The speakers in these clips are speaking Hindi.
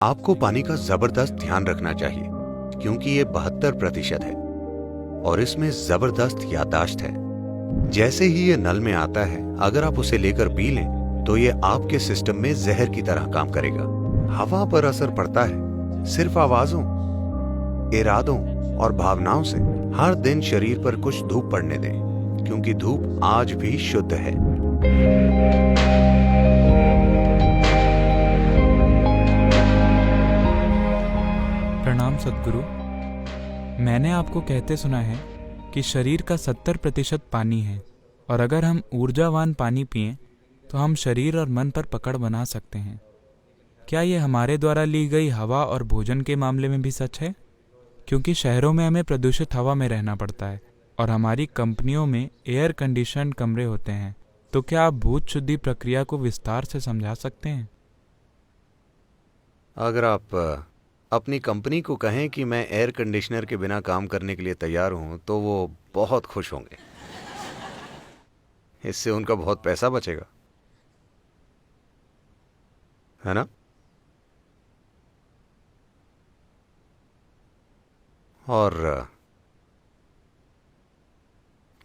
आपको पानी का जबरदस्त ध्यान रखना चाहिए क्योंकि ये 72% है और इसमें जबरदस्त याददाश्त है। जैसे ही ये नल में आता है, अगर आप उसे लेकर पी लें तो ये आपके सिस्टम में जहर की तरह काम करेगा। हवा पर असर पड़ता है सिर्फ आवाजों, इरादों और भावनाओं से। हर दिन शरीर पर कुछ धूप पड़ने दें क्योंकि धूप आज भी शुद्ध है। प्रणाम सद्गुरु। मैंने आपको कहते सुना है कि शरीर का 70% पानी है और अगर हम ऊर्जावान पानी पिएं तो हम शरीर और मन पर पकड़ बना सकते हैं। क्या ये हमारे द्वारा ली गई हवा और भोजन के मामले में भी सच है? क्योंकि शहरों में हमें प्रदूषित हवा में रहना पड़ता है और हमारी कंपनियों में एयर कंडीशन्ड कमरे होते हैं। तो क्या आप भूत शुद्धि प्रक्रिया को विस्तार से समझा सकते हैं? अगर आप अपनी कंपनी को कहें कि मैं एयर कंडीशनर के बिना काम करने के लिए तैयार हूं तो वो बहुत खुश होंगे। इससे उनका बहुत पैसा बचेगा, है ना? और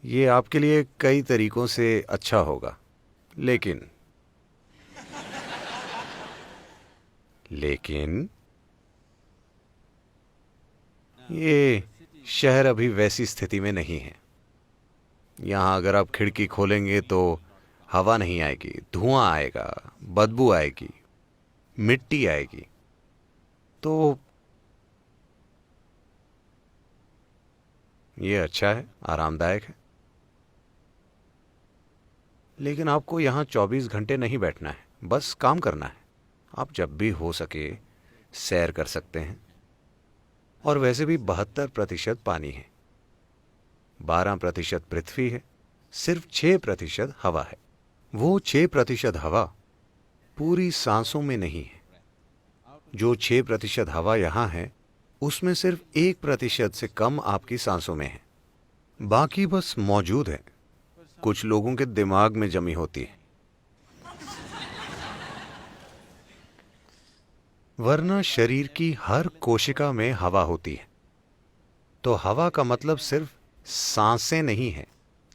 ये आपके लिए कई तरीकों से अच्छा होगा, लेकिन ये शहर अभी वैसी स्थिति में नहीं है। यहाँ अगर आप खिड़की खोलेंगे तो हवा नहीं आएगी, धुआं आएगा, बदबू आएगी, मिट्टी आएगी। तो ये अच्छा है, आरामदायक है, लेकिन आपको यहाँ 24 घंटे नहीं बैठना है, बस काम करना है। आप जब भी हो सके सैर कर सकते हैं। और वैसे भी 72% पानी है, 12% पृथ्वी है, सिर्फ 6% हवा है। वो 6% हवा पूरी सांसों में नहीं है। जो 6% हवा यहाँ है उसमें सिर्फ 1% से कम आपकी सांसों में है। बाकी बस मौजूद है, कुछ लोगों के दिमाग में जमी होती है। वरना शरीर की हर कोशिका में हवा होती है। तो हवा का मतलब सिर्फ सांसें नहीं है।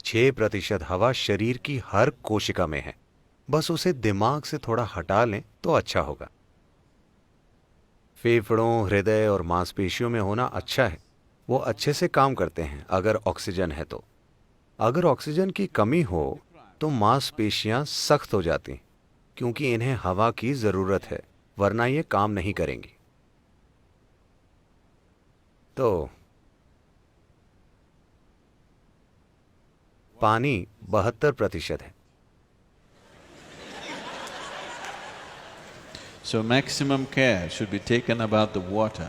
6% हवा शरीर की हर कोशिका में है। बस उसे दिमाग से थोड़ा हटा लें तो अच्छा होगा। फेफड़ों, हृदय और मांसपेशियों में होना अच्छा है, वो अच्छे से काम करते हैं अगर ऑक्सीजन है तो। अगर ऑक्सीजन की कमी हो तो मांसपेशियां सख्त हो जाती क्योंकि इन्हें हवा की जरूरत है, वरना ये काम नहीं करेंगी। तो पानी 72% है। So maximum care should be taken about the water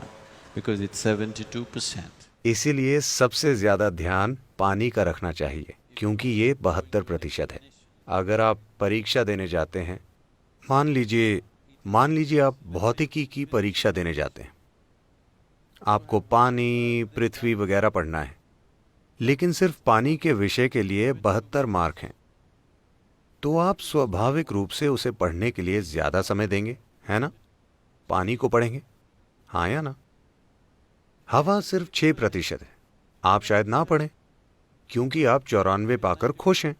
because it's 72%. इसीलिए सबसे ज्यादा ध्यान पानी का रखना चाहिए क्योंकि ये 72% है। अगर आप परीक्षा देने जाते हैं, मान लीजिए आप भौतिकी की परीक्षा देने जाते हैं, आपको पानी, पृथ्वी वगैरह पढ़ना है, लेकिन सिर्फ पानी के विषय के लिए 72 मार्क हैं, तो आप स्वाभाविक रूप से उसे पढ़ने के लिए ज्यादा समय देंगे, है ना? पानी को पढ़ेंगे, हाँ या ना? हवा सिर्फ 6% है। आप शायद ना पढ़ें क्योंकि आप 94 पाकर खुश हैं।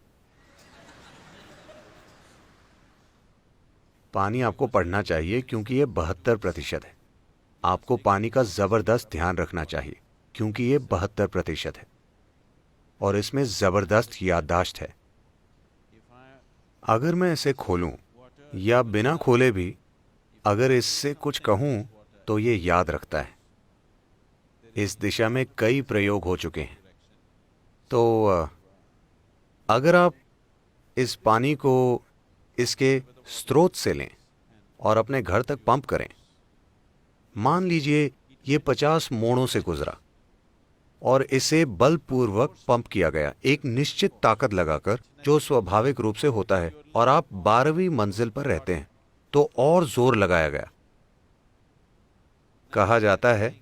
पानी आपको पढ़ना चाहिए क्योंकि ये 72% है। आपको पानी का जबरदस्त ध्यान रखना चाहिए क्योंकि ये 72% है और इसमें जबरदस्त याददाश्त है। अगर मैं इसे खोलूं या बिना खोले भी अगर इससे कुछ कहूं तो ये याद रखता है। इस दिशा में कई प्रयोग हो चुके हैं। तो अगर आप इस पानी को इसके स्रोत से लें और अपने घर तक पंप करें, मान लीजिए ये 50 मोड़ों से गुजरा और इसे बलपूर्वक पंप किया गया एक निश्चित ताकत लगाकर, जो स्वाभाविक रूप से होता है, और आप 12वीं मंजिल पर रहते हैं तो और जोर लगाया गया। कहा जाता है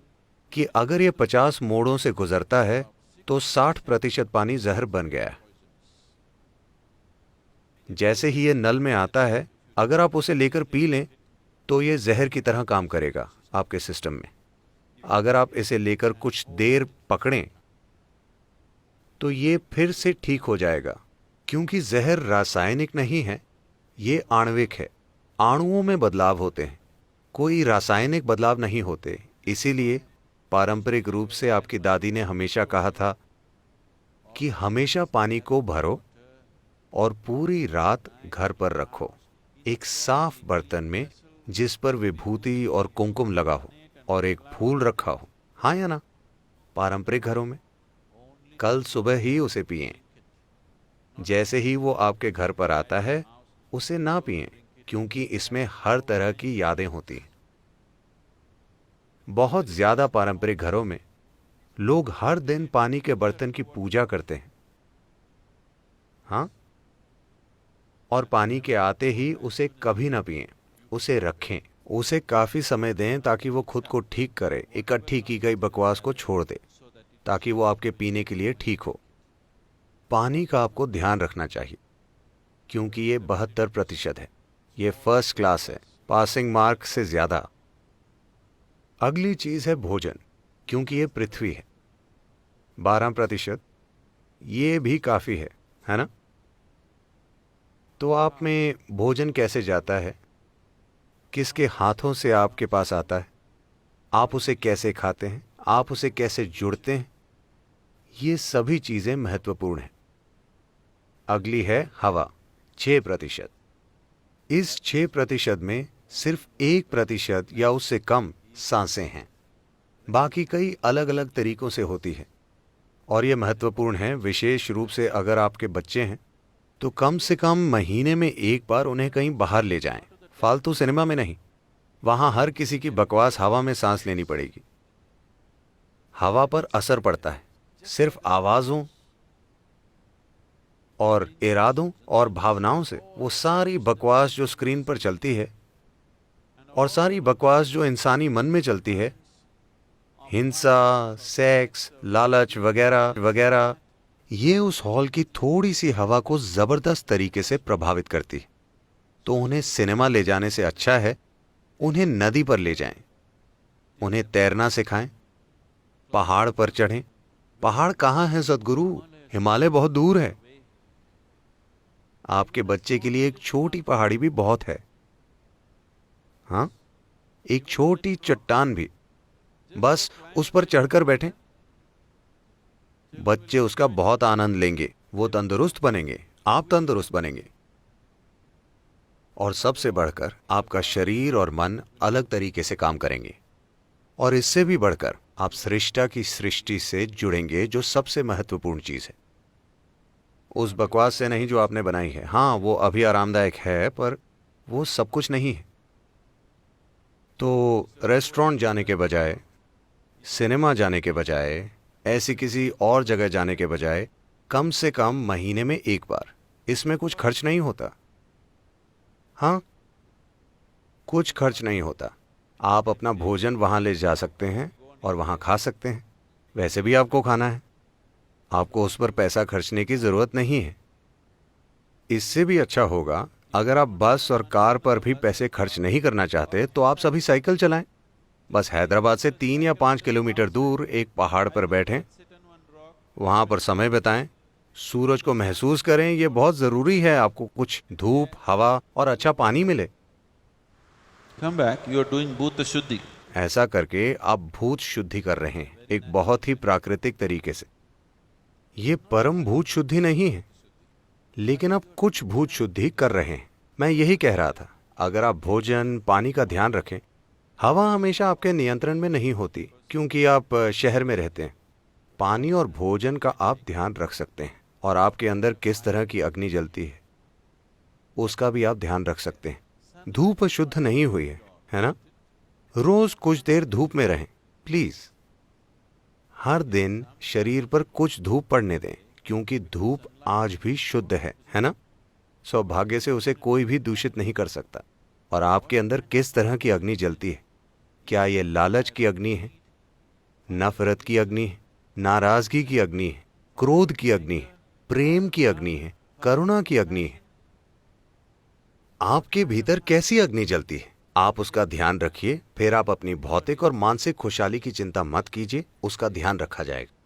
कि अगर ये 50 मोड़ों से गुजरता है तो 60% पानी जहर बन गया है। जैसे ही ये नल में आता है, अगर आप उसे लेकर पी लें तो ये जहर की तरह काम करेगा आपके सिस्टम में। अगर आप इसे लेकर कुछ देर पकड़ें तो ये फिर से ठीक हो जाएगा, क्योंकि जहर रासायनिक नहीं है, ये आणविक है। अणुओं में बदलाव होते हैं, कोई रासायनिक बदलाव नहीं होते। इसीलिए पारंपरिक रूप से आपकी दादी ने हमेशा कहा था कि हमेशा पानी को भरो और पूरी रात घर पर रखो, एक साफ बर्तन में जिस पर विभूति और कुमकुम लगा हो और एक फूल रखा हो। हाँ या ना? पारंपरिक घरों में कल सुबह ही उसे पिएं। जैसे ही वो आपके घर पर आता है उसे ना पिएं, क्योंकि इसमें हर तरह की यादें होती हैं। बहुत ज्यादा पारंपरिक घरों में लोग हर दिन पानी के बर्तन की पूजा करते हैं। हाँ, और पानी के आते ही उसे कभी ना पिएं, उसे रखें, उसे काफी समय दें ताकि वो खुद को ठीक करे, इकट्ठी की गई बकवास को छोड़ दे ताकि वो आपके पीने के लिए ठीक हो। पानी का आपको ध्यान रखना चाहिए, क्योंकि ये 72% है। ये फर्स्ट क्लास है, पासिंग मार्क से ज्यादा। अगली चीज है भोजन, क्योंकि ये पृथ्वी है। 12%, ये भी काफी है ना? तो आप में भोजन कैसे जाता है, किसके हाथों से आपके पास आता है, आप उसे कैसे खाते हैं, आप उसे कैसे जुड़ते हैं, ये सभी चीजें महत्वपूर्ण हैं। अगली है हवा, 6%। इस 6% में सिर्फ 1% या उससे कम सांसें हैं, बाकी कई अलग अलग तरीकों से होती है। और ये महत्वपूर्ण है, विशेष रूप से अगर आपके बच्चे हैं तो कम से कम महीने में एक बार उन्हें कहीं बाहर ले जाएं, फालतू सिनेमा में नहीं। वहां हर किसी की बकवास हवा में सांस लेनी पड़ेगी। हवा पर असर पड़ता है, सिर्फ आवाजों और इरादों और भावनाओं से। वो सारी बकवास जो स्क्रीन पर चलती है और सारी बकवास जो इंसानी मन में चलती है, हिंसा, सेक्स, लालच वगैरह वगैरह, ये उस हॉल की थोड़ी सी हवा को जबरदस्त तरीके से प्रभावित करती है। तो उन्हें सिनेमा ले जाने से अच्छा है उन्हें नदी पर ले जाएं, उन्हें तैरना सिखाएं, पहाड़ पर चढ़ें। पहाड़ कहाँ है सदगुरु? हिमालय बहुत दूर है। आपके बच्चे के लिए एक छोटी पहाड़ी भी बहुत है। हाँ, एक छोटी चट्टान भी, बस उस पर चढ़कर बैठें। बच्चे उसका बहुत आनंद लेंगे, वो तंदुरुस्त बनेंगे, आप तंदुरुस्त बनेंगे, और सबसे बढ़कर आपका शरीर और मन अलग तरीके से काम करेंगे। और इससे भी बढ़कर आप सृष्टा की सृष्टि से जुड़ेंगे, जो सबसे महत्वपूर्ण चीज है। उस बकवास से नहीं जो आपने बनाई है। हाँ, वो अभी आरामदायक है, पर वो सब कुछ नहीं है। तो रेस्टोरेंट जाने के बजाय, सिनेमा जाने के बजाय, ऐसी किसी और जगह जाने के बजाय कम से कम महीने में एक बार, इसमें कुछ खर्च नहीं होता। हाँ, कुछ खर्च नहीं होता। आप अपना भोजन वहां ले जा सकते हैं और वहां खा सकते हैं। वैसे भी आपको खाना है, आपको उस पर पैसा खर्चने की जरूरत नहीं है। इससे भी अच्छा होगा अगर आप बस और कार पर भी पैसे खर्च नहीं करना चाहते तो आप सभी साइकिल चलाएं। बस हैदराबाद से 3 या 5 किलोमीटर दूर एक पहाड़ पर बैठें, वहां पर समय बिताएं, सूरज को महसूस करें। यह बहुत जरूरी है, आपको कुछ धूप, हवा और अच्छा पानी मिले। Come back, you are doing Bhuta Shuddhi. ऐसा करके आप भूत शुद्धि कर रहे हैं, एक बहुत ही प्राकृतिक तरीके से। ये परम भूत शुद्धि नहीं है, लेकिन आप कुछ भूत शुद्धि कर रहे हैं। मैं यही कह रहा था, अगर आप भोजन, पानी का ध्यान रखें। हवा हमेशा आपके नियंत्रण में नहीं होती, क्योंकि आप शहर में रहते हैं। पानी और भोजन का आप ध्यान रख सकते हैं, और आपके अंदर किस तरह की अग्नि जलती है उसका भी आप ध्यान रख सकते हैं। धूप शुद्ध नहीं हुई है ना? रोज कुछ देर धूप में रहें प्लीज। हर दिन शरीर पर कुछ धूप पड़ने दें, क्योंकि धूप आज भी शुद्ध है ना? सौभाग्य से उसे कोई भी दूषित नहीं कर सकता। और आपके अंदर किस तरह की अग्नि जलती है? क्या ये लालच की अग्नि है, नफरत की अग्नि है, नाराजगी की अग्नि है, क्रोध की अग्नि है, प्रेम की अग्नि है, करुणा की अग्नि है? आपके भीतर कैसी अग्नि जलती है? आप उसका ध्यान रखिए, फिर आप अपनी भौतिक और मानसिक खुशहाली की चिंता मत कीजिए, उसका ध्यान रखा जाएगा।